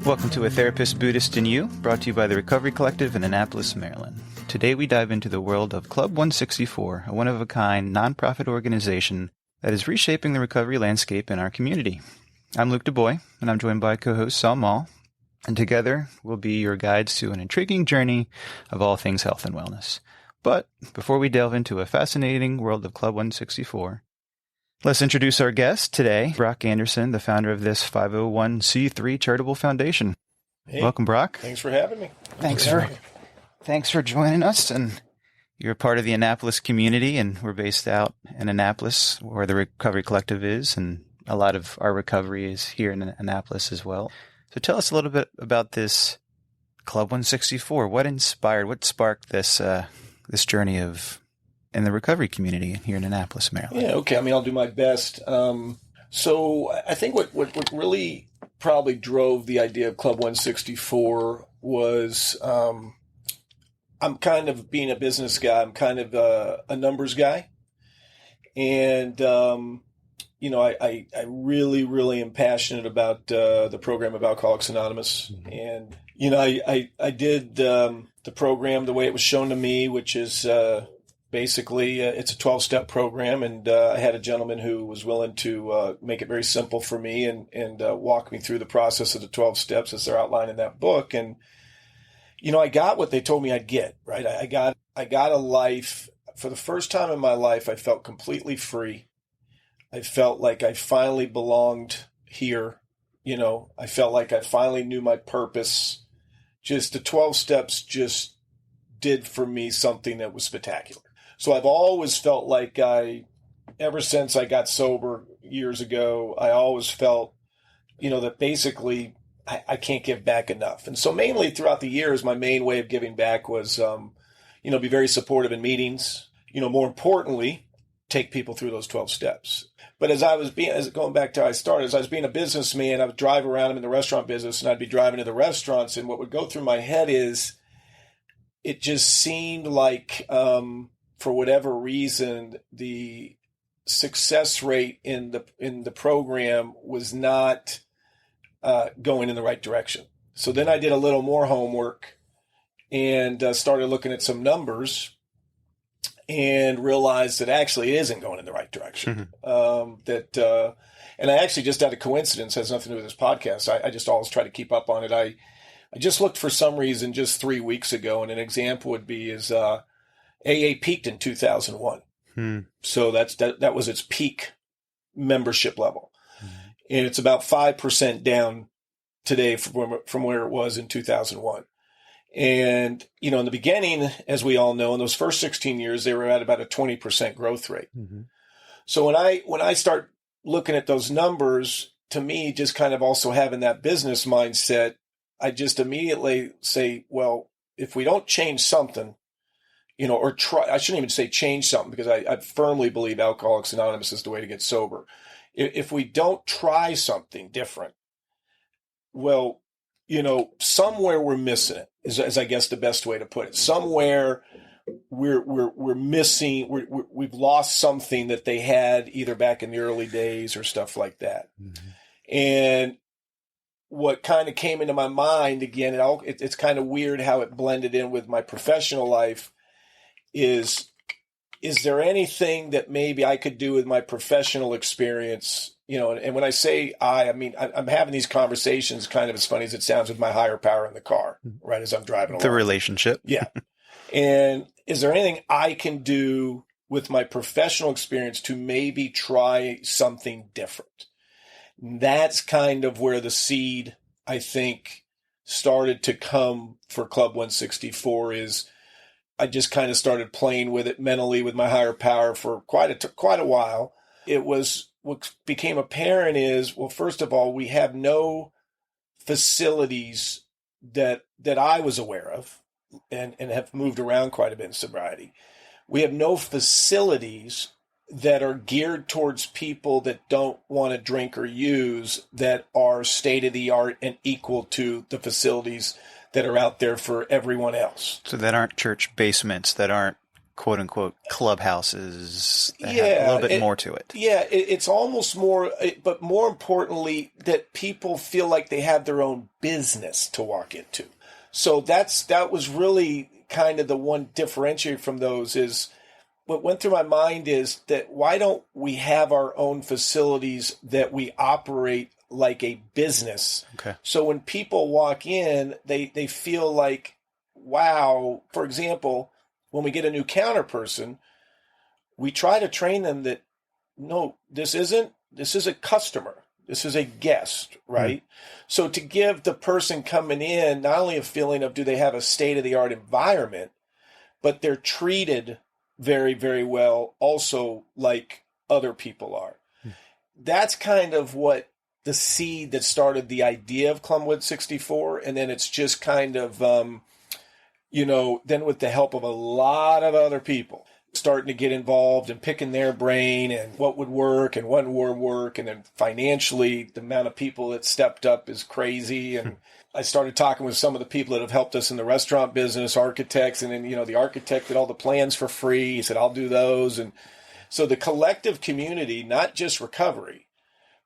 Welcome to A Therapist, Buddhist, and You, brought to you by the Recovery Collective in Annapolis, Maryland. Today we dive into the world of Club 164, a one-of-a-kind nonprofit organization that is reshaping the recovery landscape in our community. I'm Luke DuBois, and I'm joined by co-host Saul Mall, and together we'll be your guides to an intriguing journey of all things health and wellness. But before we delve into a fascinating world of Club 164, let's introduce our guest today, Brock Anderson, the founder of this 501c3 charitable foundation. Hey, welcome, Brock. Thanks for having me. Thanks for joining us. And you're part of the Annapolis community, and we're based out in Annapolis, where the Recovery Collective is, and a lot of our recovery is here in Annapolis as well. So tell us a little bit about this Club 164. What sparked this this journey in the recovery community here in Annapolis, Maryland? Yeah, okay. I'll do my best. So I think what really probably drove the idea of Club 164 was I'm kind of being a business guy. I'm kind of a numbers guy. And, I really, really am passionate about the program of Alcoholics Anonymous. Mm-hmm. And, I did the program the way it was shown to me, which is basically it's a 12-step program. And I had a gentleman who was willing to make it very simple for me and walk me through the process of the 12 steps as they're outlined in that book. And, I got what they told me I'd get, right? I got a life. For the first time in my life, I felt completely free. I felt like I finally belonged here. I felt like I finally knew my purpose. Just the 12 steps just did for me something that was spectacular. So I've always felt like ever since I got sober years ago, I always felt, that basically I can't give back enough. And so mainly throughout the years, my main way of giving back was, be very supportive in meetings, more importantly, take people through those 12 steps. But going back to how I started, as I was being a businessman, I would drive around in the restaurant business, and I'd be driving to the restaurants. And what would go through my head is, it just seemed like, for whatever reason, the success rate in the program was not going in the right direction. So then I did a little more homework and started looking at some numbers, and realized that actually it isn't going in the right direction. Mm-hmm. And I actually just had a coincidence, has nothing to do with this podcast. I just always try to keep up on it. I just looked for some reason just 3 weeks ago, and an example would be AA peaked in 2001. So that was its peak membership level. And it's about 5% down today from where it was in 2001. And, in the beginning, as we all know, in those first 16 years, they were at about a 20% growth rate. Mm-hmm. So when I start looking at those numbers, to me, just kind of also having that business mindset, I just immediately say, well, if we don't change something, or try, I shouldn't even say change something, because I firmly believe Alcoholics Anonymous is the way to get sober. If we don't try something different, well, somewhere we're missing it, is I guess the best way to put it. Somewhere we're missing, we've lost something that they had either back in the early days or stuff like that. Mm-hmm. And what kind of came into my mind, again, it's kind of weird how it blended in with my professional life, is there anything that maybe I could do with my professional experience? And when I say I'm having these conversations, kind of as funny as it sounds, with my higher power in the car, right, as I'm driving along. The relationship. Yeah. And is there anything I can do with my professional experience to maybe try something different? That's kind of where the seed, I think, started to come for Club 164. Is I just kind of started playing with it mentally with my higher power for quite a while. It was, what became apparent is, well, first of all, we have no facilities that I was aware of, and have moved around quite a bit in sobriety. We have no facilities that are geared towards people that don't want to drink or use, that are state of the art and equal to the facilities that are out there for everyone else. So that aren't church basements, that aren't quote unquote clubhouses that Yeah, have a little bit more to it. Yeah, it's almost more, but more importantly, that people feel like they have their own business to walk into. So that was really kind of the one differentiator from those. Is what went through my mind is that why don't we have our own facilities that we operate like a business? Okay. So when people walk in, they feel like, wow. For example, when we get a new counter person, we try to train them that, no, this is a customer. This is a guest, right? So to give the person coming in not only a feeling of, do they have a state-of-the-art environment, but they're treated very, very well also like other people are. That's kind of what the seed that started the idea of Club 164. And then it's just kind of, then with the help of a lot of other people, starting to get involved and picking their brain and what would work and what would work. And then financially, the amount of people that stepped up is crazy. And I started talking with some of the people that have helped us in the restaurant business, architects. And then, the architect did all the plans for free. He said, I'll do those. And so the collective community, not just recovery,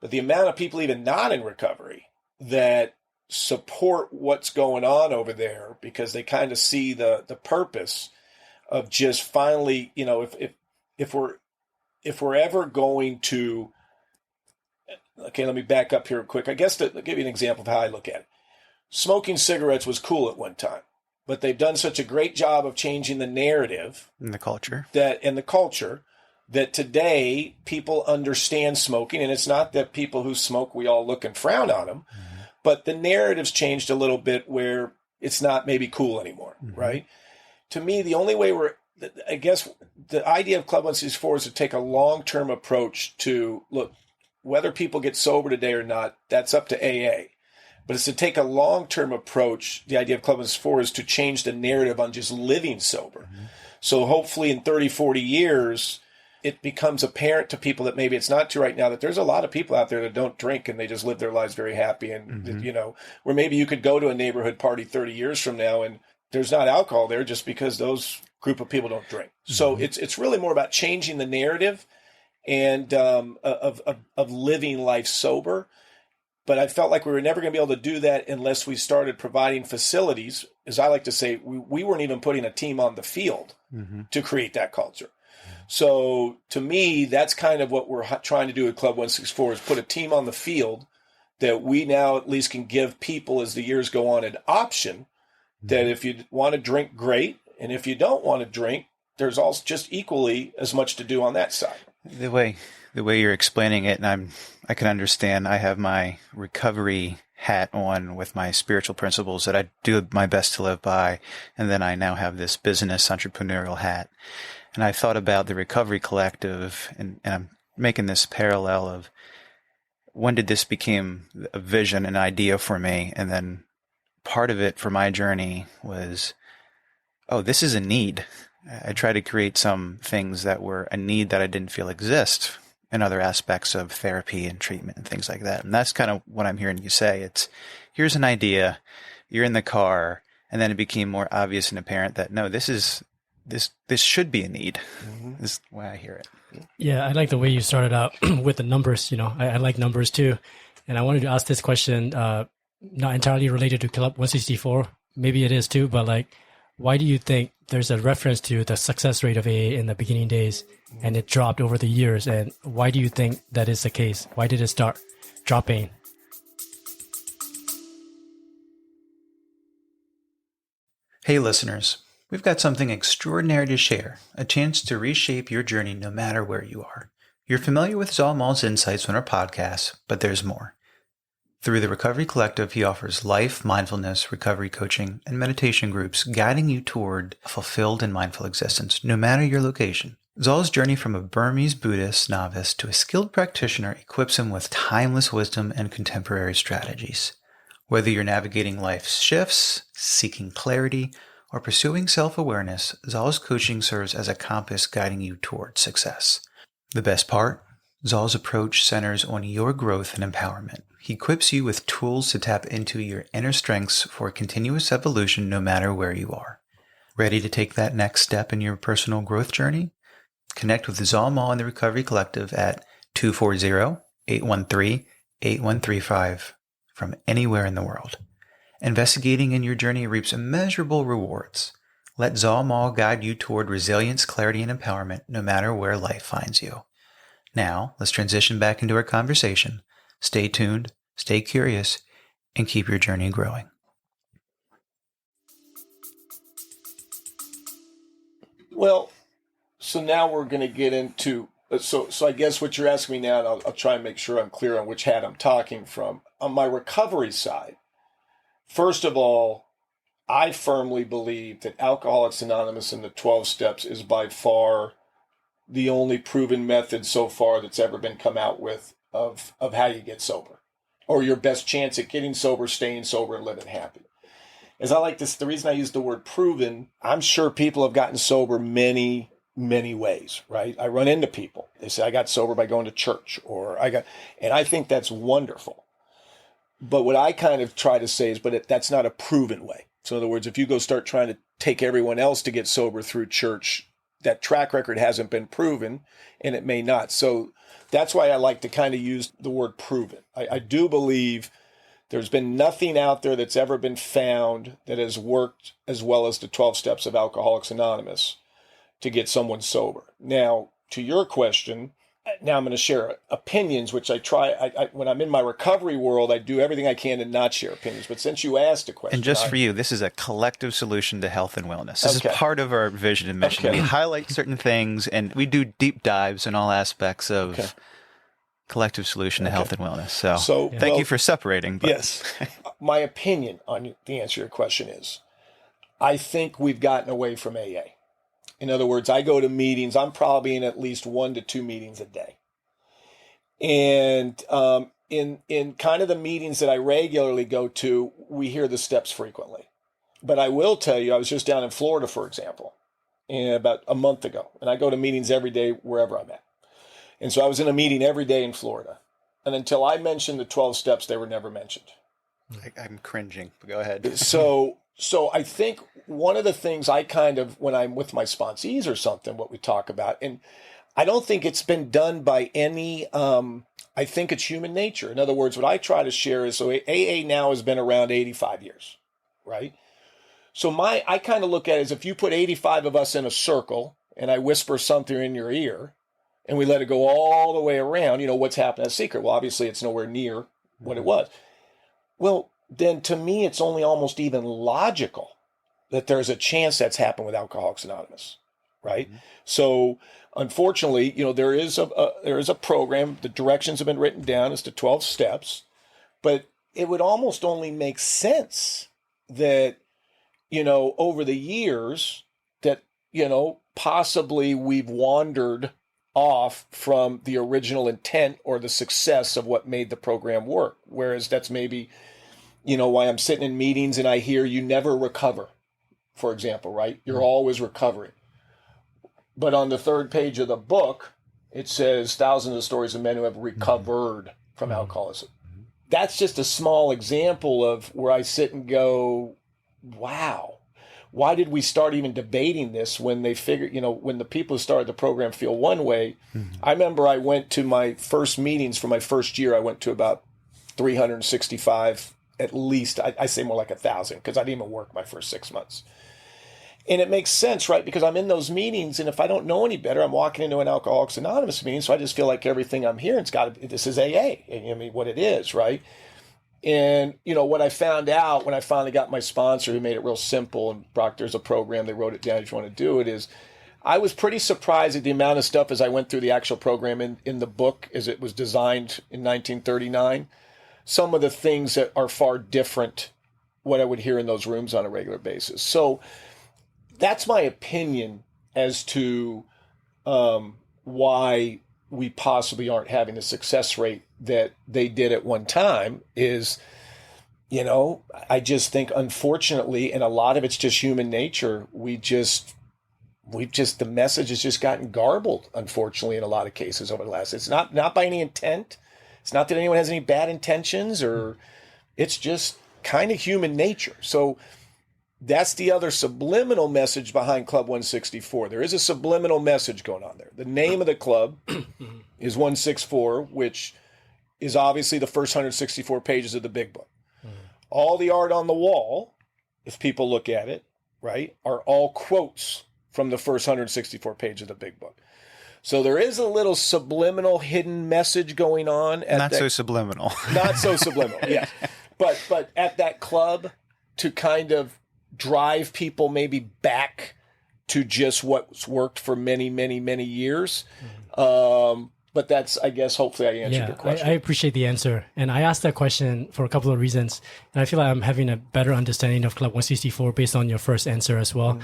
but the amount of people even not in recovery that support what's going on over there, because they kind of see the purpose of just finally, if we're ever going to, okay, let me back up here quick. I guess to give you an example of how I look at it. Smoking cigarettes was cool at one time, but they've done such a great job of changing the narrative And the culture. that today people understand smoking. And it's not that people who smoke, we all look and frown on them, but the narrative's changed a little bit where it's not maybe cool anymore, right? To me, the only way I guess the idea of Club 164 is to take a long-term approach to, look, whether people get sober today or not, that's up to AA. But it's to take a long-term approach. The idea of Club 164 is to change the narrative on just living sober. So hopefully in 30, 40 years, it becomes apparent to people that maybe it's not true right now, that there's a lot of people out there that don't drink and they just live their lives very happy. And, where maybe you could go to a neighborhood party 30 years from now and there's not alcohol there just because those group of people don't drink. So it's really more about changing the narrative and of living life sober. But I felt like we were never going to be able to do that unless we started providing facilities. As I like to say, we weren't even putting a team on the field to create that culture. So to me, that's kind of what we're trying to do at Club 164 is put a team on the field that we now at least can give people as the years go on an option that if you want to drink, great. And if you don't want to drink, there's also just equally as much to do on that side. The way you're explaining it, and I can understand. I have my recovery hat on with my spiritual principles that I do my best to live by, and then I now have this business entrepreneurial hat. And I thought about the Recovery Collective, and I'm making this parallel of when did this become a vision, an idea for me, and then part of it for my journey was, oh, this is a need. I try to create some things that were a need that I didn't feel exist in other aspects of therapy and treatment and things like that. And that's kind of what I'm hearing you say. It's, here's an idea, you're in the car, and then it became more obvious and apparent that, no, this should be a need. This is the way I hear it. Yeah, I like the way you started out with the numbers. I like numbers too. And I wanted to ask this question, not entirely related to Club 164. Maybe it is too, but why do you think there's a reference to the success rate of AA in the beginning days and it dropped over the years? And why do you think that is the case? Why did it start dropping? Hey listeners, we've got something extraordinary to share, a chance to reshape your journey no matter where you are. You're familiar with Zal Mal's insights on our podcast, but there's more. Through the Recovery Collective, he offers life, mindfulness, recovery coaching, and meditation groups guiding you toward a fulfilled and mindful existence, no matter your location. Zal's journey from a Burmese Buddhist novice to a skilled practitioner equips him with timeless wisdom and contemporary strategies. Whether you're navigating life's shifts, seeking clarity, or pursuing self-awareness, Zal's coaching serves as a compass guiding you toward success. The best part? Zal's approach centers on your growth and empowerment. He equips you with tools to tap into your inner strengths for continuous evolution no matter where you are. Ready to take that next step in your personal growth journey? Connect with Zalmal and the Recovery Collective at 240-813-8135 from anywhere in the world. Investigating in your journey reaps immeasurable rewards. Let Zalmal guide you toward resilience, clarity, and empowerment no matter where life finds you. Now, let's transition back into our conversation. Stay tuned, stay curious, and keep your journey growing. Well, so now we're going to get into, so I guess what you're asking me now, and I'll try and make sure I'm clear on which hat I'm talking from. On my recovery side, first of all, I firmly believe that Alcoholics Anonymous and the 12 steps is by far the only proven method so far that's ever been come out with of how you get sober, or your best chance at getting sober, staying sober, and living happy. As I like this, the reason I use the word proven, I'm sure people have gotten sober many ways, right? I run into people. They say, I got sober by going to church, and I think that's wonderful. But what I kind of try to say is, that's not a proven way. So in other words, if you go start trying to take everyone else to get sober through church, that track record hasn't been proven, and it may not. So that's why I like to kind of use the word proven. I do believe there's been nothing out there that's ever been found that has worked as well as the 12 steps of Alcoholics Anonymous to get someone sober. Now, to your question, now I'm going to share opinions, which I try, when I'm in my recovery world, I do everything I can to not share opinions. But since you asked a question. And just for you, this is a collective solution to health and wellness. This is part of our vision and mission. We highlight certain things, and we do deep dives in all aspects of collective solution to health and wellness. So thank you for separating. But. Yes. My opinion on the answer to your question is, I think we've gotten away from AA. In other words, I go to meetings. I'm probably in at least 1 to 2 meetings a day. And in kind of the meetings that I regularly go to, we hear the steps frequently. But I will tell you, I was just down in Florida, for example, about a month ago. And I go to meetings every day wherever I'm at. And so I was in a meeting every day in Florida. And until I mentioned the 12 steps, they were never mentioned. I'm cringing. Go ahead. So I think one of the things I kind of, when I'm with my sponsees or something, what we talk about, and I don't think it's been done by any, I think it's human nature. In other words, what I try to share is, so AA now has been around 85 years, right? So I kind of look at it as if you put 85 of us in a circle and I whisper something in your ear and we let it go all the way around, what's happened as secret? Well, obviously it's nowhere near what it was. Well, then to me, it's only almost even logical that there's a chance that's happened with Alcoholics Anonymous, right? Mm-hmm. So unfortunately, there is a program. The directions have been written down as the 12 steps, but it would almost only make sense that, over the years that, possibly we've wandered off from the original intent or the success of what made the program work. Whereas that's maybe, why I'm sitting in meetings and I hear you never recover, for example, right? You're always recovering. But on the 3rd page of the book, it says thousands of stories of men who have recovered from alcoholism. That's just a small example of where I sit and go, wow, why did we start even debating this when they figured, when the people who started the program feel one way? I remember I went to my first meetings for my first year. I went to about 365 at least. I say more like 1,000 because I didn't even work my first 6 months. And it makes sense, right? Because I'm in those meetings, and if I don't know any better, I'm walking into an Alcoholics Anonymous meeting, so I just feel like everything I'm hearing, this is AA, what it is, right? And, what I found out when I finally got my sponsor who made it real simple, and Brock, there's a program, they wrote it down if you want to do it, is I was pretty surprised at the amount of stuff as I went through the actual program in the book as it was designed in 1939. Some of the things that are far different what I would hear in those rooms on a regular basis. So that's my opinion as to why we possibly aren't having the success rate that they did at one time is, I just think, unfortunately, and a lot of it's just human nature, the message has just gotten garbled, unfortunately, in a lot of cases over the last, it's not by any intent. It's not that anyone has any bad intentions, or it's just kind of human nature. So That's the other subliminal message behind Club 164. There is a subliminal message going on there. The name of the club is 164, which is obviously the first 164 pages of the big book. All the art on the wall, if people look at it, right, are all quotes from the first 164 pages of the big book. So there is a little subliminal hidden message going on. Not so subliminal. Not so subliminal, yeah. But at that club, to kind of drive people maybe back to just what's worked for many, many, many years. But that's, I guess, hopefully I answered your question. I appreciate the answer. And I asked that question for a couple of reasons. And I feel like I'm having a better understanding of Club 164 based on your first answer as well.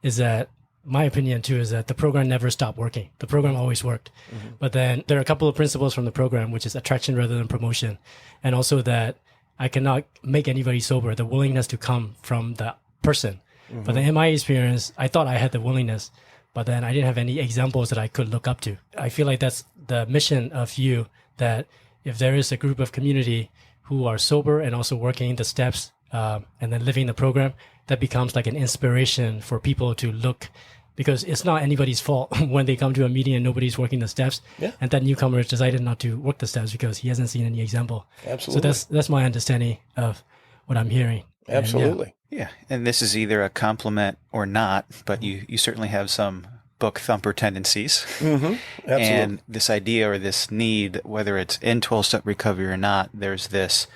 Is that my opinion too is that the program never stopped working. The program always worked. But then there are a couple of principles from the program, which is attraction rather than promotion. And also that I cannot make anybody sober, the willingness to come from the person. But then in my experience, I thought I had the willingness, but then I didn't have any examples that I could look up to. I feel like that's the mission of you, that if there is a group of community who are sober and also working the steps and then living the program, that becomes like an inspiration for people to look, because it's not anybody's fault when they come to a meeting and nobody's working the steps. Yeah. And that newcomer has decided not to work the steps because he hasn't seen any example. Absolutely. So that's my understanding of what I'm hearing. Absolutely. Yeah. And this is either a compliment or not, but you certainly have some book thumper tendencies. Absolutely. And this idea or this need, whether it's in 12-step recovery or not, there's this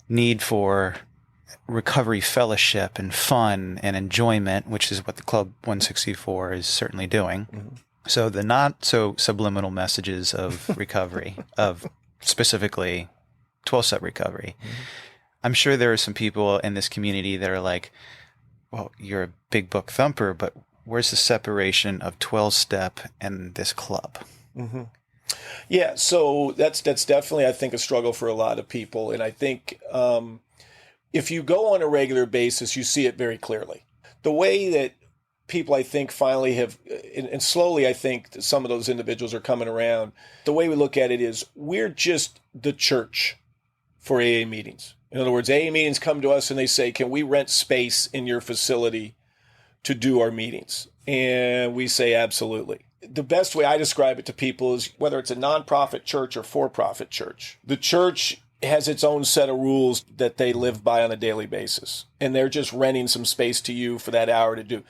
need for recovery fellowship and fun and enjoyment, which is what the Club 164 is certainly doing. So the not so subliminal messages of recovery, of specifically 12-step recovery. I'm sure there are some people in this community that are like, well, you're a big book thumper, but where's the separation of 12-step and this club? Yeah, so that's definitely, I think, a struggle for a lot of people. And I think if you go on a regular basis, you see it very clearly. The way that people, I think, finally have, and slowly, I think some of those individuals are coming around, the way we look at it is we're just the church for AA meetings. In other words, AA meetings come to us and they say, can we rent space in your facility to do our meetings? And we say, absolutely. The best way I describe it to people is whether it's a nonprofit church or for-profit church, the church has its own set of rules that they live by on a daily basis. And they're just renting some space to you for that hour to do.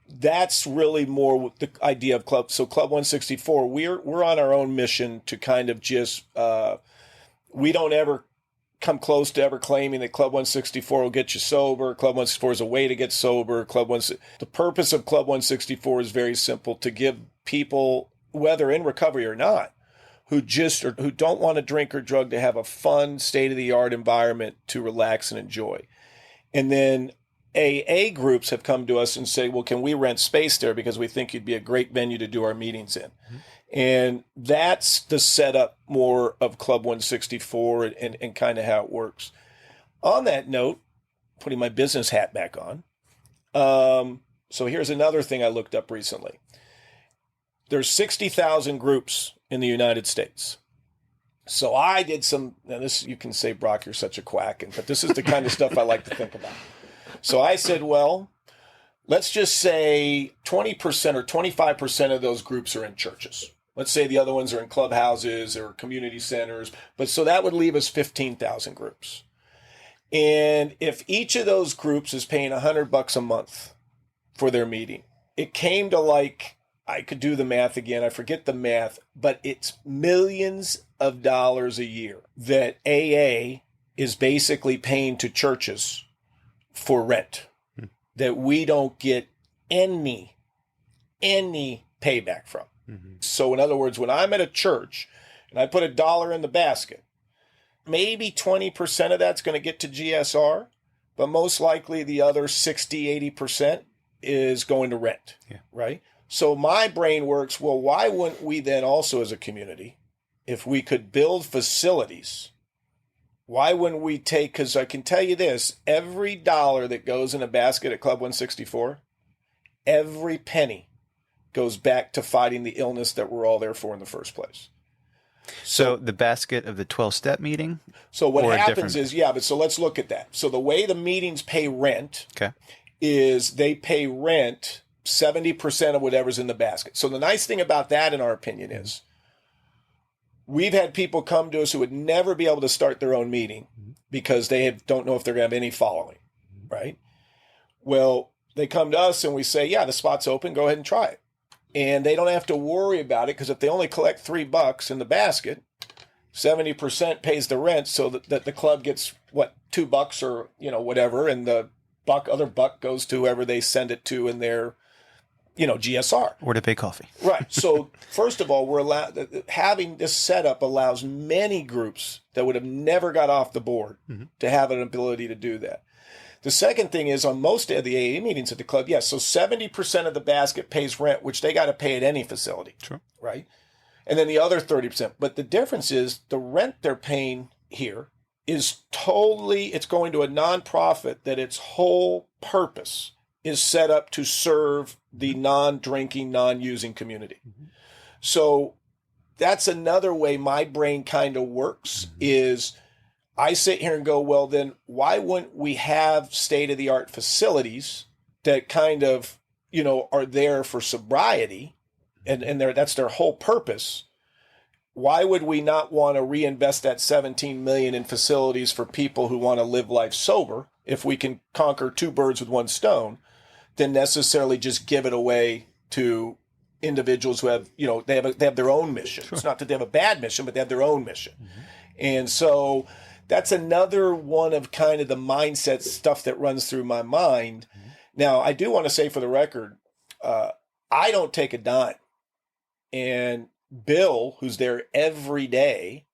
That's really more the idea of Club. So Club 164, we're on our own mission to kind of just, we don't ever come close to ever claiming that Club 164 will get you sober. Club 164 is a way to get sober. The purpose of Club 164 is very simple: to give people, whether in recovery or not, who don't want to drink or drug, to have a fun, state-of-the-art environment to relax and enjoy. And then AA groups have come to us and say, well, can we rent space there because we think you'd be a great venue to do our meetings in? And that's the setup more of Club 164 and kind of how it works. On that note, putting my business hat back on, so here's another thing I looked up recently. There's 60,000 groups in the United States. So I did now this, you can say, Brock, you're such a quack, but this is the kind of stuff I like to think about. So I said, well, let's just say 20% or 25% of those groups are in churches. Let's say the other ones are in clubhouses or community centers. But so that would leave us 15,000 groups. And if each of those groups is paying $100 a month for their meeting, it came to, like, I could do the math again. I forget the math, but it's millions of dollars a year that AA is basically paying to churches for rent that we don't get any payback from. So in other words, when I'm at a church and I put $1 in the basket, maybe 20% of that's going to get to GSR, but most likely the other 60, 80% is going to rent, right? So my brain works, well, why wouldn't we then also as a community, if we could build facilities, why wouldn't we take, because I can tell you this, every dollar that goes in a basket at Club 164, every penny goes back to fighting the illness that we're all there for in the first place. So the basket of the 12-step meeting? So what or a happens different- is, so let's look at that. So the way the meetings pay rent Okay. is they pay rent 70% of whatever's in the basket. So the nice thing about that, in our opinion, is we've had people come to us who would never be able to start their own meeting because don't know if they're going to have any following, right? Well, they come to us and we say, yeah, the spot's open. Go ahead and try it. And they don't have to worry about it because if they only collect $3 in the basket, 70% pays the rent, so that the club gets $2 or whatever, and the other buck goes to whoever they send it to in their GSR. Or to pay coffee. Right. So first of all, having this setup allows many groups that would have never got off the board to have an ability to do that. The second thing is, on most of the AA meetings at the club, yes, so 70% of the basket pays rent, which they got to pay at any facility. Sure. Right? And then the other 30%. But the difference is the rent they're paying here is it's going to a nonprofit that its whole purpose is set up to serve the non-drinking, non-using community. So that's another way my brain kind of works is I sit here and go, well, then why wouldn't we have state-of-the-art facilities that kind of, are there for sobriety, and that's their whole purpose. Why would we not want to reinvest that $17 million in facilities for people who want to live life sober if we can conquer two birds with one stone, than necessarily just give it away to individuals who have, they have their own mission. Sure. It's not that they have a bad mission, but they have their own mission. And so that's another one of kind of the mindset stuff that runs through my mind. Now, I do want to say for the record, I don't take a dime. And Bill, who's there every day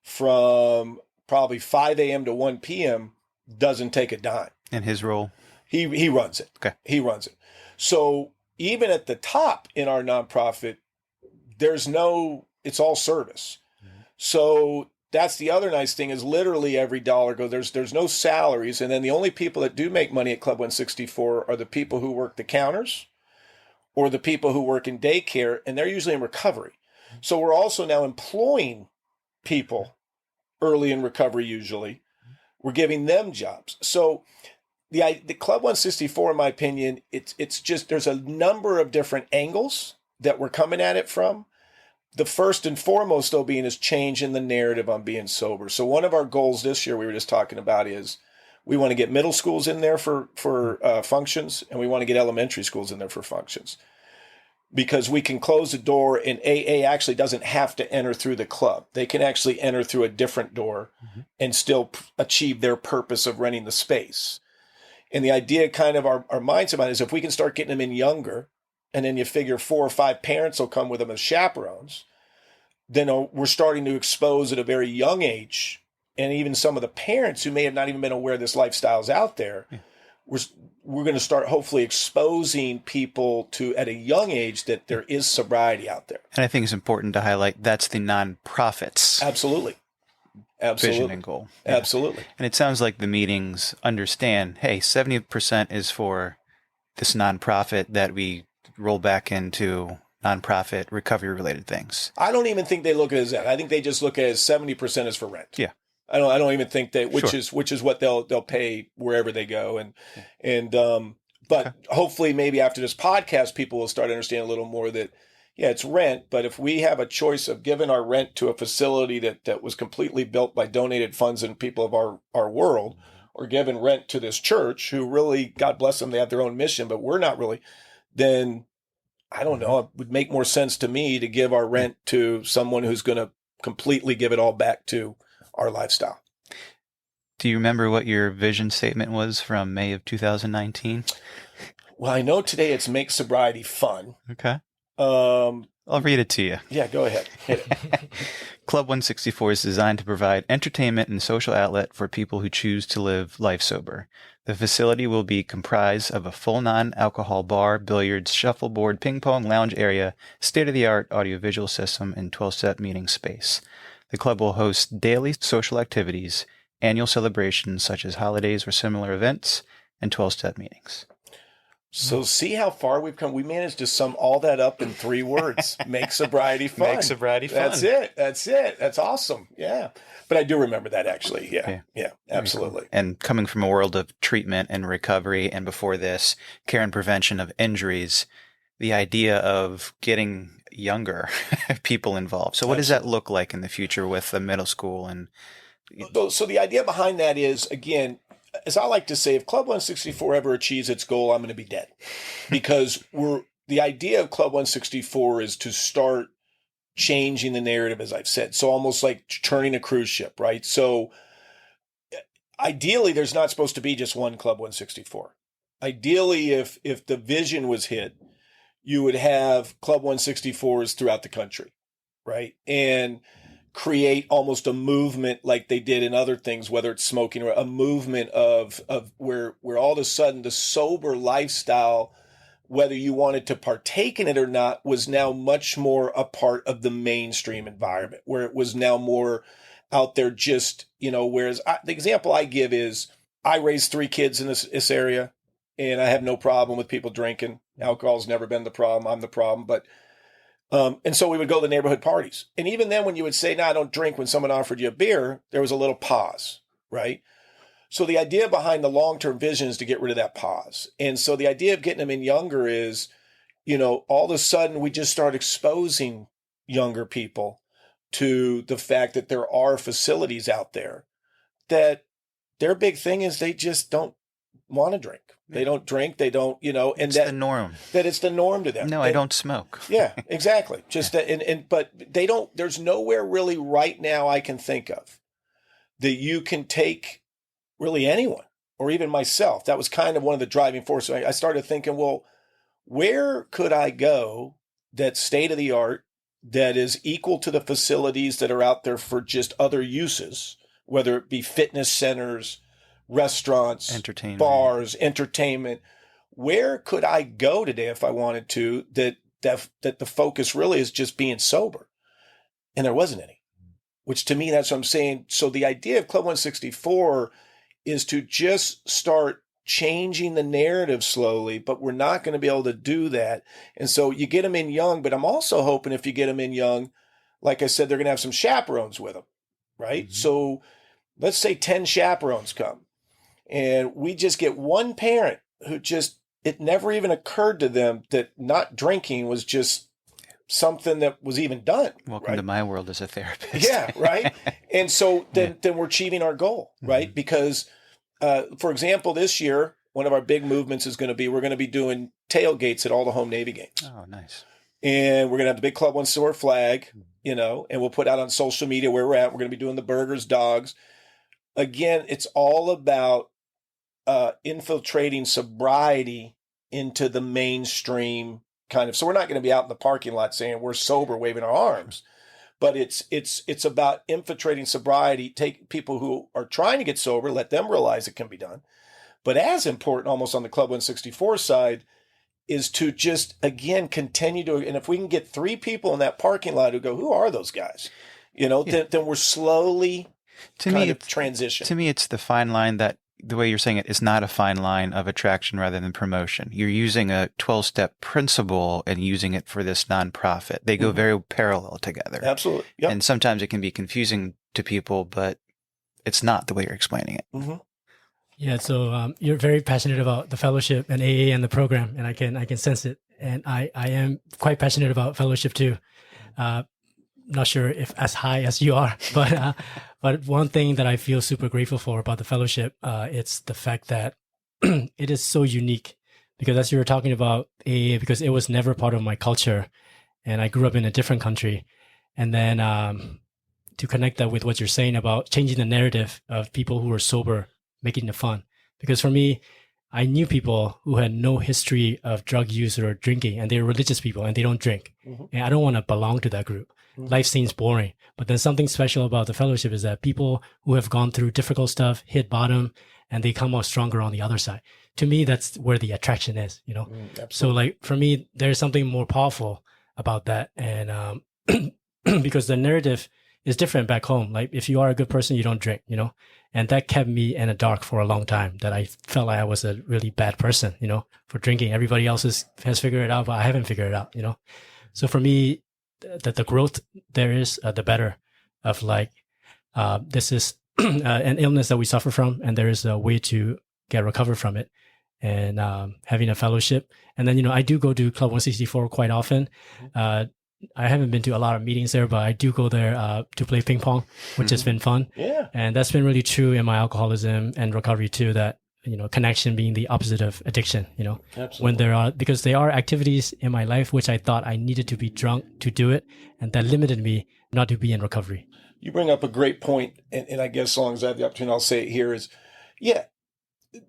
from probably 5 a.m. to 1 p.m., doesn't take a dime. And his role? He runs it. Okay. He runs it. So even at the top in our nonprofit, it's all service. So that's the other nice thing is literally every dollar goes, there's no salaries. And then the only people that do make money at Club 164 are the people who work the counters or the people who work in daycare, and they're usually in recovery. So we're also now employing people early in recovery usually. We're giving them jobs. So the Club 164, in my opinion, it's just there's a number of different angles that we're coming at it from. The first and foremost, though, being is changing the narrative on being sober. So one of our goals this year we were just talking about is we want to get middle schools in there for functions, and we want to get elementary schools in there for functions. Because we can close the door, and AA actually doesn't have to enter through the club. They can actually enter through a different door and still achieve their purpose of renting the space. And the idea kind of our mindset about it is if we can start getting them in younger, and then you figure 4 or 5 parents will come with them as chaperones, then we're starting to expose at a very young age, and even some of the parents who may have not even been aware this lifestyle's out there, we're going to start hopefully exposing people to at a young age that there is sobriety out there. And I think it's important to highlight that's the nonprofits. Absolutely. Vision and goal. Yeah. Absolutely. And it sounds like the meetings understand, hey, 70% is for this nonprofit that we roll back into nonprofit recovery related things. I don't even think they look at it as that. I think they just look at it as 70% is for rent. Yeah. I don't even think that, which Sure. is what they'll pay wherever they go. But hopefully maybe after this podcast, people will start to understand a little more that, yeah, it's rent. But if we have a choice of giving our rent to a facility that was completely built by donated funds and people of our world, or giving rent to this church who really, God bless them, they have their own mission, but we're not really, then I don't know, it would make more sense to me to give our rent to someone who's going to completely give it all back to our lifestyle. Do you remember what your vision statement was from May of 2019? Well, I know today it's make sobriety fun. Okay. I'll read it to you. Yeah, go ahead. Hit it. Club 164 is designed to provide entertainment and social outlet for people who choose to live life sober. The facility will be comprised of a full non-alcohol bar, billiards, shuffleboard, ping pong, lounge area, state-of-the-art audiovisual system, and 12-step meeting space. The club will host daily social activities, annual celebrations such as holidays or similar events, and 12-step meetings. So see how far we've come. We managed to sum all that up in 3 words. Make sobriety fun. Make sobriety fun. That's it. That's awesome. Yeah. But I do remember that actually. Yeah. Yeah. Absolutely. Cool. And coming from a world of treatment and recovery, and before this, care and prevention of injuries, the idea of getting younger people involved. So what does that look like in the future with the middle school? And so the idea behind that is, again, as I like to say, if Club 164 ever achieves its goal, I'm going to be dead, because the idea of Club 164 is to start changing the narrative, as I've said. So almost like turning a cruise ship, right? So ideally, there's not supposed to be just one Club 164. Ideally, if the vision was hit, you would have Club 164s throughout the country, right? And create almost a movement like they did in other things, whether it's smoking, or a movement of where all of a sudden the sober lifestyle, whether you wanted to partake in it or not, was now much more a part of the mainstream environment, where it was now more out there. Just, whereas the example I give is, I raised 3 kids in this area, and I have no problem with people drinking. Alcohol's never been the problem. I'm the problem. But and so we would go to the neighborhood parties. And even then, when you would say, no, I don't drink, when someone offered you a beer, there was a little pause, right? So the idea behind the long-term vision is to get rid of that pause. And so the idea of getting them in younger is, all of a sudden we just start exposing younger people to the fact that there are facilities out there that their big thing is they just don't want to drink. They don't drink. They don't, and it's the norm. That it's the norm to them. No, I don't smoke. Yeah, exactly. Just that, but they don't. There's nowhere really right now I can think of that you can take really anyone, or even myself. That was kind of one of the driving forces. I started thinking, well, where could I go that's state of the art, that is equal to the facilities that are out there for just other uses, whether it be fitness centers, restaurants, bars, entertainment. Where could I go today if I wanted to, that the focus really is just being sober? And there wasn't any, which to me, that's what I'm saying. So the idea of Club 164 is to just start changing the narrative slowly, but we're not going to be able to do that. And so you get them in young, but I'm also hoping if you get them in young, like I said, they're going to have some chaperones with them, right? Mm-hmm. So let's say 10 chaperones come, and we just get one parent who it never even occurred to them that not drinking was just something that was even done. Welcome to my world as a therapist. Yeah, right. And so then we're achieving our goal, right? Mm-hmm. Because, for example, this year, one of our big movements is going to be, we're going to be doing tailgates at all the home Navy games. Oh, nice. And we're going to have the big Club 164 flag, and we'll put out on social media where we're at. We're going to be doing the burgers, dogs. Again, it's all about infiltrating sobriety into the mainstream kind of. So we're not going to be out in the parking lot saying we're sober, waving our arms, but it's about infiltrating sobriety. Take people who are trying to get sober, let them realize it can be done. But as important, almost on the Club 164 side, is to just, again, continue to, and if we can get 3 people in that parking lot who go, who are those guys? Then we're slowly transition. To me, it's the fine line that, the way you're saying it, is not a fine line of attraction rather than promotion. You're using a 12-step principle and using it for this nonprofit. They go very parallel together. Absolutely. Yep. And sometimes it can be confusing to people, but it's not the way you're explaining it. Mm-hmm. Yeah. So you're very passionate about the fellowship and AA and the program, and I can sense it. And I am quite passionate about fellowship too. Not sure if as high as you are, but one thing that I feel super grateful for about the fellowship, it's the fact that it is so unique. Because as you were talking about AA, because it was never part of my culture, and I grew up in a different country, and then to connect that with what you're saying about changing the narrative of people who are sober, making it fun. Because for me, I knew people who had no history of drug use or drinking, and they're religious people and they don't drink. Mm-hmm. And I don't want to belong to that group. Life seems boring. But then something special about the fellowship is that people who have gone through difficult stuff hit bottom and they come out stronger on the other side. To me, that's where the attraction is, So like for me, there's something more powerful about that. And because the narrative it's different back home. Like if you are a good person, you don't drink, you know, and that kept me in the dark for a long time, that I felt like I was a really bad person, you know, for drinking. Everybody else has figured it out, but I haven't figured it out, you know? So for me, the growth there is, the better of like, this is an illness that we suffer from, and there is a way to get recovered from it, and having a fellowship. And then, you know, I do go to Club 164 quite often. I haven't been to a lot of meetings there, but I do go there to play ping pong, which has been fun. Yeah. And that's been really true in my alcoholism and recovery too, that, you know, connection being the opposite of addiction, you know. Absolutely. Because there are activities in my life which I thought I needed to be drunk to do it, and that limited me not to be in recovery. You bring up a great point, and I guess as long as I have the opportunity, I'll say it here is, yeah,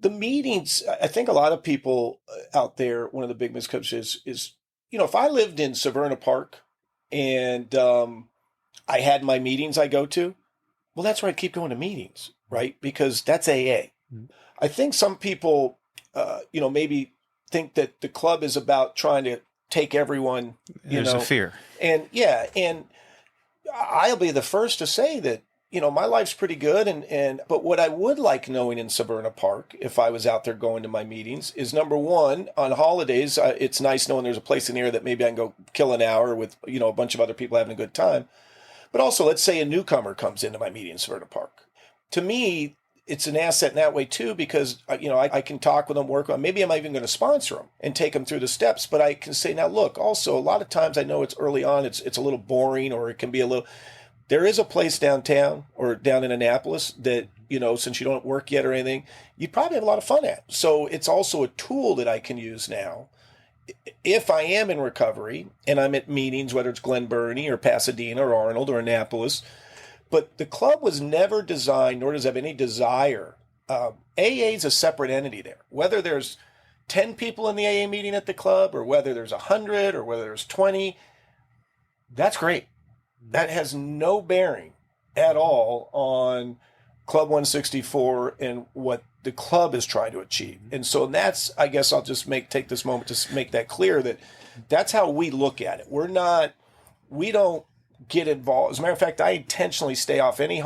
the meetings, I think a lot of people out there, one of the big misconceptions is, you know, if I lived in Severna Park and I had my meetings I go to, well, that's where I'd keep going to meetings, right? Because that's AA. I think some people, you know, maybe think that the club is about trying to take everyone, There's a fear. And yeah, and I'll be the first to say that, you know, my life's pretty good. But what I would like knowing in Severna Park, if I was out there going to my meetings, is number one, on holidays, it's nice knowing there's a place in here that maybe I can go kill an hour with, you know, a bunch of other people having a good time. But also, let's say a newcomer comes into my meeting in Severna Park. To me, it's an asset in that way too, because, you know, I can talk with them, work on, maybe I'm even going to sponsor them and take them through the steps. But I can say, now look, also a lot of times I know it's early on, it's a little boring, or it can be a little, there is a place downtown or down in Annapolis that, you know, since you don't work yet or anything, you probably have a lot of fun at. So it's also a tool that I can use now. If I am in recovery and I'm at meetings, whether it's Glen Burnie or Pasadena or Arnold or Annapolis, but the club was never designed, nor does it have any desire. AA is a separate entity there. Whether there's 10 people in the AA meeting at the club, or whether there's 100, or whether there's 20, that's great. That has no bearing at all on Club 164 and what the club is trying to achieve. And so that's, I guess I'll just take this moment to make that clear, that that's how we look at it. We don't get involved. As a matter of fact, I intentionally stay off any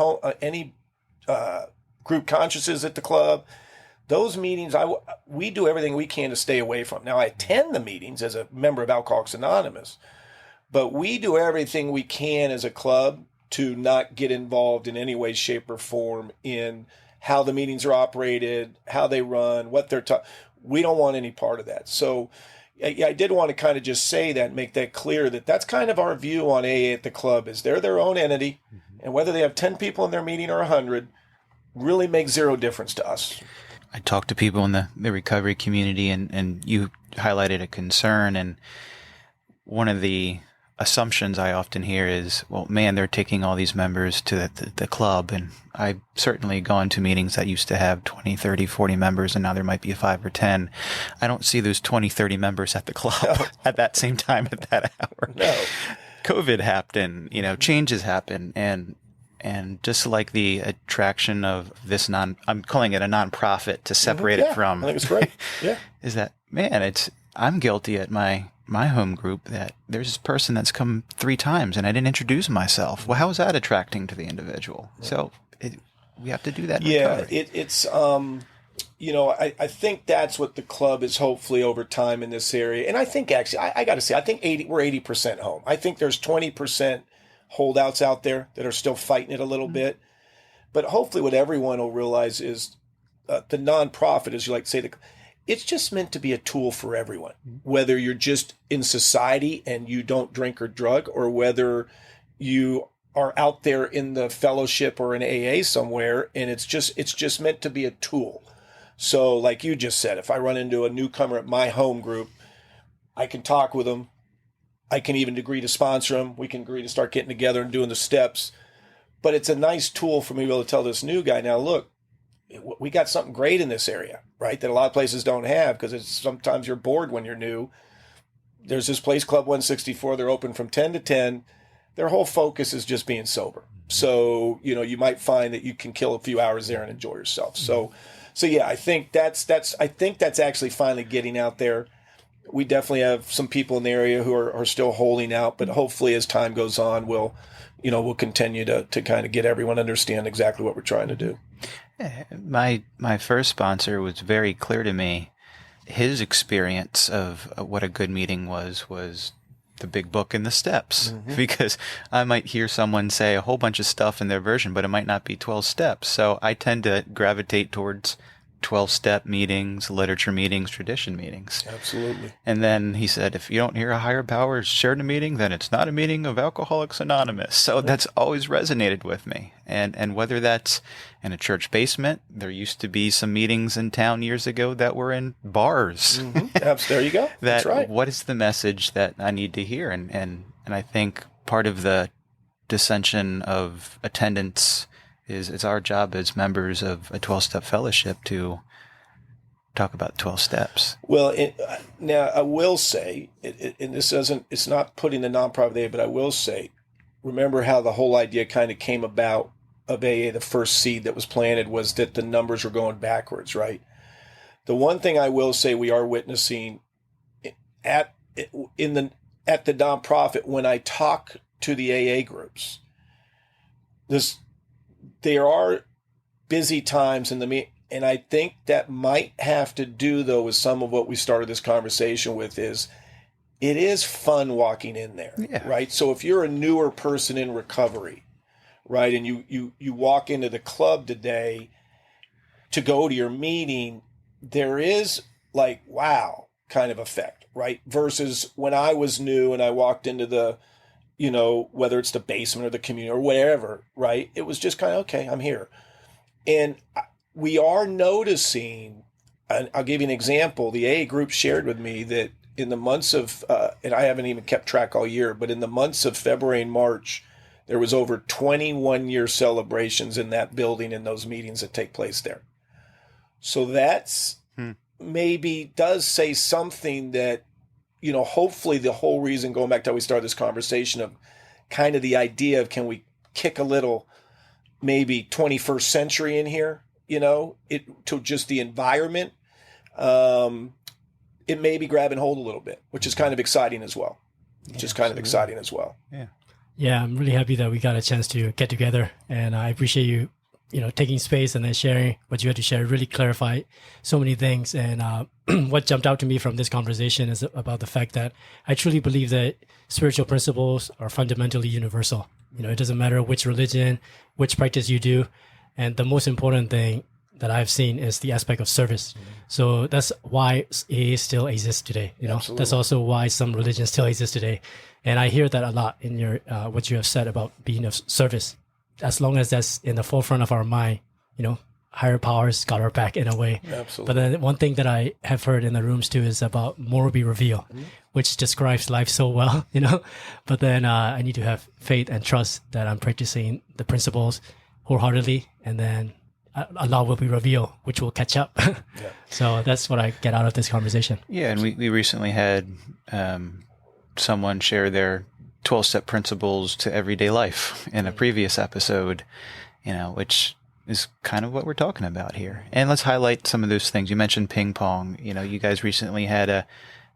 group consciences at the club. Those meetings, we do everything we can to stay away from. Now, I attend the meetings as a member of Alcoholics Anonymous, but we do everything we can as a club to not get involved in any way, shape, or form in how the meetings are operated, how they run, what they're taught. We don't want any part of that. So I did want to kind of just say that and make that clear, that that's kind of our view on AA at the club, is they're their own entity, and whether they have 10 people in their meeting or 100 really makes zero difference to us. I talked to people in the recovery community, and you highlighted a concern, and one of the assumptions I often hear is, well, man, they're taking all these members to the club. And I've certainly gone to meetings that used to have 20, 30, 40 members, and now there might be 5 or 10. I don't see those 20, 30 members at the club at that same time at that hour. No. COVID happened, you know, changes happen. And just like the attraction of this I'm calling it a nonprofit to separate it from. I think it's great. Yeah. Is that, man, I'm guilty at my home group that there's this person that's come 3 times and I didn't introduce myself. Well, how is that attracting to the individual? So we have to do that. It's you know, I think that's what the club is hopefully over time in this area. And I think actually, I got to say, I think we're 80% home. I think there's 20% holdouts out there that are still fighting it a little bit. But hopefully what everyone will realize is the nonprofit, as you like to say, it's just meant to be a tool for everyone, whether you're just in society and you don't drink or drug, or whether you are out there in the fellowship or in AA somewhere, and it's just meant to be a tool. So like you just said, if I run into a newcomer at my home group, I can talk with them. I can even agree to sponsor them. We can agree to start getting together and doing the steps. But it's a nice tool for me to be able to tell this new guy, now look, we got something great in this area, right, that a lot of places don't have, because it's sometimes you're bored when you're new. There's this place, Club 164. They're open from 10 to 10. Their whole focus is just being sober. So, you know, you might find that you can kill a few hours there and enjoy yourself. So yeah, I think that's actually finally getting out there. we definitely have some people in the area who are still holding out, but hopefully as time goes on, we'll continue to kind of get everyone to understand exactly what we're trying to do. My first sponsor was very clear to me. His experience of what a good meeting was the big book and the steps, because I might hear someone say a whole bunch of stuff in their version, but it might not be 12 steps. So I tend to gravitate towards 12-step meetings, literature meetings, tradition meetings. Absolutely. And then he said, if you don't hear a higher power shared in a meeting, then it's not a meeting of Alcoholics Anonymous. So that's always resonated with me. And whether that's in a church basement, there used to be some meetings in town years ago that were in bars. There you go. That's right. What is the message that I need to hear? And I think part of the dissension of attendance is it's our job as members of a 12-step fellowship to talk about 12 steps. Well, now I will say, and it's not putting the nonprofit there, but I will say, remember how the whole idea kind of came about of AA, the first seed that was planted was that the numbers were going backwards, right? The one thing I will say we are witnessing at the nonprofit, when I talk to the AA groups, there are busy times in the meeting, and I think that might have to do, though, with some of what we started this conversation with is it is fun walking in there, right? So if you're a newer person in recovery, right, and you walk into the club today to go to your meeting, there is like, wow, kind of effect, right? Versus when I was new and I walked into the whether it's the basement or the community or wherever, right? It was just kind of, okay, I'm here. And we are noticing, and I'll give you an example. The AA group shared with me that in the months of, and I haven't even kept track all year, but in the months of February and March, there was over 21-year celebrations in that building in those meetings that take place there. So that's maybe does say something that, hopefully the whole reason, going back to how we started this conversation of kind of the idea of can we kick a little maybe 21st century in here, to just the environment, it may be grabbing hold a little bit, which is kind of exciting as well. Yeah, I'm really happy that we got a chance to get together, and I appreciate you, taking space and then sharing what you had to share. It really clarified so many things. And what jumped out to me from this conversation is about the fact that I truly believe that spiritual principles are fundamentally universal. It doesn't matter which religion, which practice you do. And the most important thing that I've seen is the aspect of service. So that's why AA still exists today. Absolutely. That's also why some religions still exist today. And I hear that a lot in your what you have said about being of service. As long as that's in the forefront of our mind, higher powers got our back in a way. Absolutely. But then one thing that I have heard in the rooms too is about more will be revealed, which describes life so well, But then I need to have faith and trust that I'm practicing the principles wholeheartedly, and then a lot will be revealed, which will catch up. So that's what I get out of this conversation. Yeah, and we recently had someone share their 12-step principles to everyday life in a previous episode, which is kind of what we're talking about here. And let's highlight some of those things. You mentioned ping pong. You guys recently had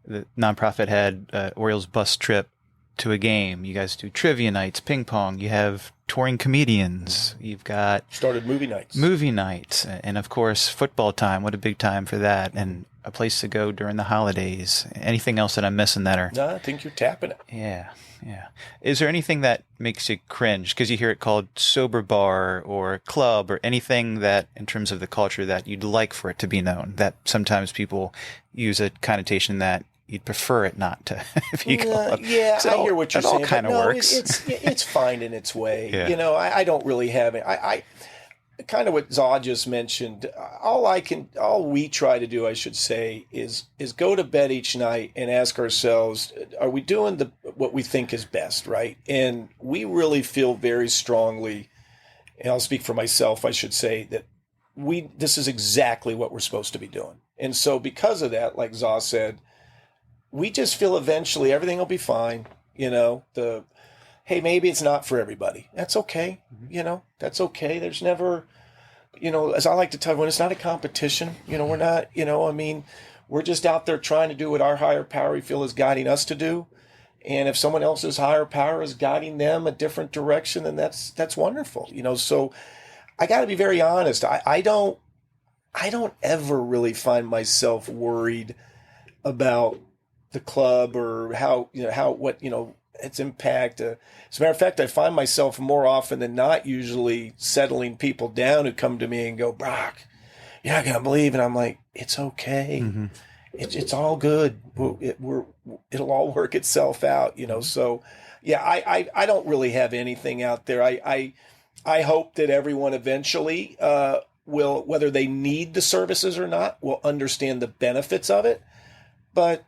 the nonprofit had Orioles bus trip to a game. You guys do trivia nights, ping pong. You have touring comedians. You've got started movie nights, and of course football time. What a big time for that, and a place to go during the holidays. Anything else that I'm missing that are? No, I think you're tapping it. Yeah. Is there anything that makes you cringe because you hear it called sober bar or club or anything that in terms of the culture that you'd like for it to be known, that sometimes people use a connotation that you'd prefer it not to be called? Yeah, I hear what you're saying. It all kind of works. It's fine in its way. Yeah. I don't really have it. I kind of what Zaw just mentioned. All we try to do, I should say, is go to bed each night and ask ourselves, are we doing what we think is best, right? And we really feel very strongly, and I'll speak for myself, I should say, that this is exactly what we're supposed to be doing. And so because of that, like Zaw said, we just feel eventually everything will be fine. Hey, maybe it's not for everybody. That's okay. That's okay. There's never, as I like to tell everyone, it's not a competition. We're not, We're just out there trying to do what our higher power we feel is guiding us to do. And if someone else's higher power is guiding them a different direction, then that's wonderful. So I got to be very honest. I don't ever really find myself worried about the club or what its impact. As a matter of fact, I find myself more often than not usually settling people down who come to me and go, "Brock, you're not gonna believe," and I'm like, "It's okay. Mm-hmm. It's all good. It'll all work itself out." So yeah, I don't really have anything out there. I hope that everyone eventually will, whether they need the services or not, will understand the benefits of it. But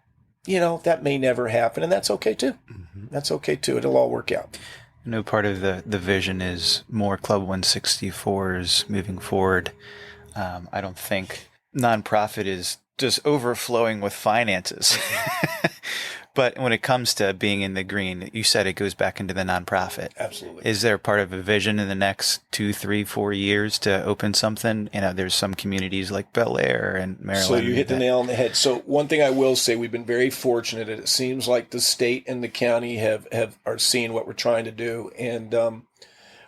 that may never happen, and that's okay too. Mm-hmm. That's okay too. It'll all work out. I know part of the vision is more Club 164's moving forward. I don't think nonprofit is just overflowing with finances. But when it comes to being in the green, you said it goes back into the nonprofit. Absolutely. Is there part of a vision in the next 2, 3, 4 years to open something? There's some communities like Bel Air and Maryland. So you hit the nail on the head. So one thing I will say, we've been very fortunate. It seems like the state and the county are seeing what we're trying to do. And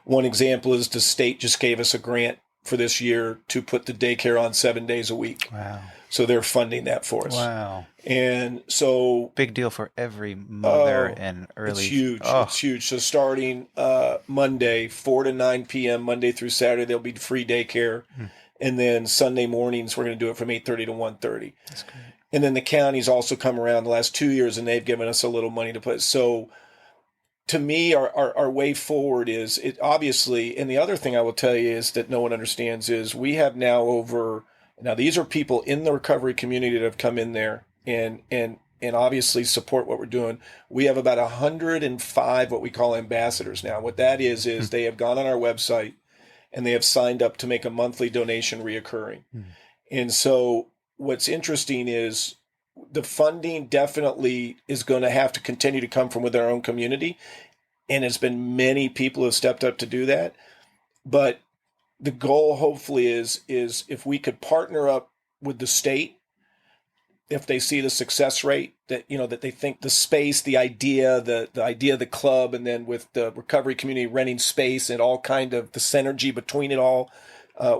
one example is the state just gave us a grant for this year to put the daycare on 7 days a week. Wow. So they're funding that for us. Wow. And so big deal for every mother and early. It's huge. Oh. It's huge. So starting Monday, 4 to 9 p.m., Monday through Saturday, there'll be free daycare. And then Sunday mornings, we're going to do it from 8:30 to 1:30. That's great. And then the county's also come around the last 2 years, and they've given us a little money to put. So to me, our way forward is it obviously, and the other thing I will tell you is that no one understands is we have now these are people in the recovery community that have come in there and obviously support what we're doing. We have about 105 what we call ambassadors now. What that is they have gone on our website and they have signed up to make a monthly donation reoccurring. And so what's interesting is the funding definitely is going to have to continue to come from within our own community. And it's been many people who have stepped up to do that. But the goal hopefully is if we could partner up with the state, if they see the success rate that, that they think the space, the idea of the club, and then with the recovery community renting space and all kind of the synergy between it all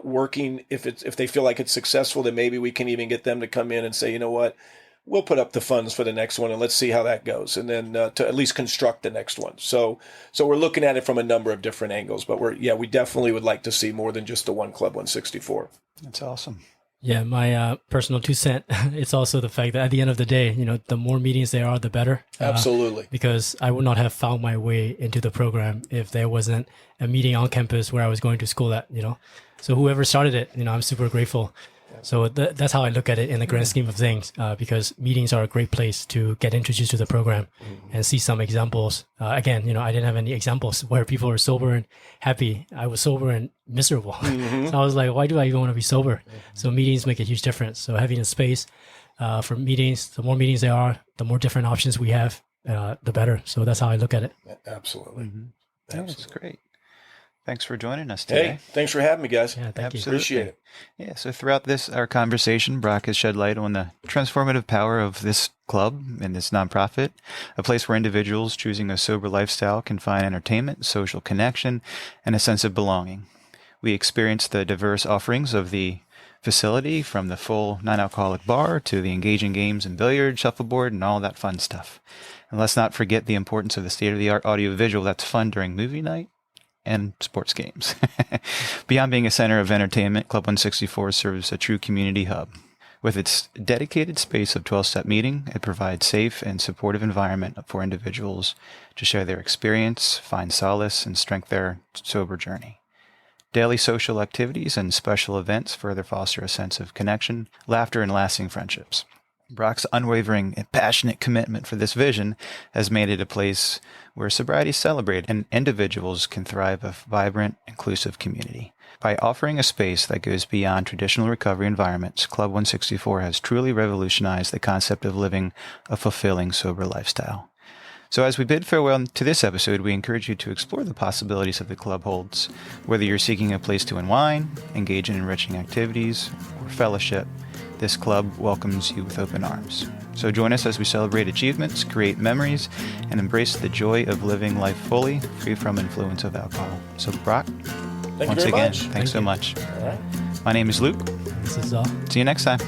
working, if they feel like it's successful, then maybe we can even get them to come in and say, you know what, we'll put up the funds for the next one and let's see how that goes. And then to at least construct the next one. So we're looking at it from a number of different angles, but we definitely would like to see more than just the one Club 164. That's awesome. Yeah. My personal 2 cents, it's also the fact that at the end of the day, the more meetings there are, the better. Absolutely. Because I would not have found my way into the program if there wasn't a meeting on campus where I was going to school at, So whoever started it, I'm super grateful. So that's how I look at it in the grand scheme of things, because meetings are a great place to get introduced to the program and see some examples. Again, I didn't have any examples where people are sober and happy. I was sober and miserable. So I was like, why do I even want to be sober? So meetings make a huge difference. So having a space for meetings, the more meetings there are, the more different options we have, the better. So that's how I look at it. Absolutely. That's great. Thanks for joining us today. Hey, thanks for having me, guys. Yeah, thank you. Appreciate it. Yeah, so throughout our conversation, Brock has shed light on the transformative power of this club and this nonprofit, a place where individuals choosing a sober lifestyle can find entertainment, social connection, and a sense of belonging. We experienced the diverse offerings of the facility, from the full non-alcoholic bar to the engaging games and billiards, shuffleboard, and all that fun stuff. And let's not forget the importance of the state-of-the-art audiovisual that's fun during movie night and sports games. Beyond being a center of entertainment, Club 164 serves a true community hub. With its dedicated space of 12-step meeting, it provides safe and supportive environment for individuals to share their experience, find solace, and strengthen their sober journey. Daily social activities and special events further foster a sense of connection, laughter, and lasting friendships. Brock's unwavering and passionate commitment for this vision has made it a place where sobriety is celebrated and individuals can thrive a vibrant, inclusive community. By offering a space that goes beyond traditional recovery environments, Club 164 has truly revolutionized the concept of living a fulfilling, sober lifestyle. So as we bid farewell to this episode, we encourage you to explore the possibilities that the club holds. Whether you're seeking a place to unwind, engage in enriching activities, or fellowship, this club welcomes you with open arms. So join us as we celebrate achievements, create memories, and embrace the joy of living life fully, free from influence of alcohol. So Brock, Thank once you very again, much. thanks so much. All right. My name is Luke. This is See you next time.